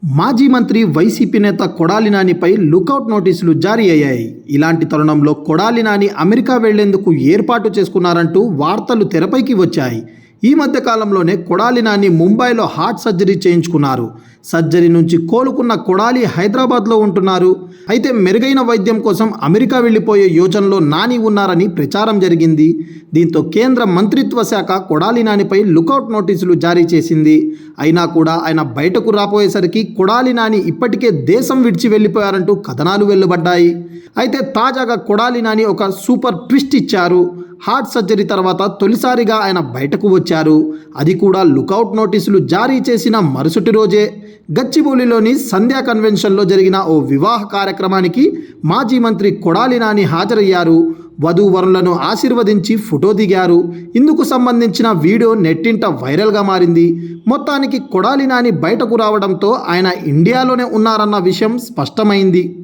మాజీ మంత్రి వైసీపీ నేత కొడాలి నానిపై లుకౌట్ నోటీసులు జారీ అయ్యాయి. ఇలాంటి తరుణంలో కొడాలి నాని అమెరికా వెళ్లేందుకు ఏర్పాటు చేసుకున్నారంటూ వార్తలు తెరపైకి వచ్చాయి. ఈ మధ్య కాలంలోనే కొడాలి నాని ముంబైలో హార్ట్ సర్జరీ చేయించుకున్నారు. సర్జరీ నుంచి కోలుకున్న కొడాలి హైదరాబాద్లో ఉంటున్నారు. అయితే మెరుగైన వైద్యం కోసం అమెరికా వెళ్లిపోయే యోచనలో నాని ఉన్నారని ప్రచారం జరిగింది. దీంతో కేంద్ర మంత్రిత్వ శాఖ కొడాలి నానిపై లుకౌట్ నోటీసులు జారీ చేసింది. అయినా కూడా ఆయన బయటకు రాపోయేసరికి కొడాలి నాని ఇప్పటికే దేశం విడిచి వెళ్లిపోయారంటూ కథనాలు వెలువడ్డాయి. అయితే తాజాగా కొడాలి నాని ఒక సూపర్ ట్విస్ట్ ఇచ్చారు. హార్ట్ సర్జరీ తర్వాత తొలిసారిగా ఆయన బయటకు వచ్చారు. అది కూడా లుకౌట్ నోటీసులు జారీ చేసిన మరుసటి రోజే. గచ్చిబౌలిలోని సంధ్యా కన్వెన్షన్లో జరిగిన ఓ వివాహ కార్యక్రమానికి మాజీ మంత్రి కొడాలి నాని హాజరయ్యారు. వధూవరులను ఆశీర్వదించి ఫోటో దిగారు. ఇందుకు సంబంధించిన వీడియో నెట్టింట వైరల్గా మారింది. మొత్తానికి కొడాలి నాని బయటకు రావడంతో ఆయన ఇండియాలోనే ఉన్నారన్న విషయం స్పష్టమైంది.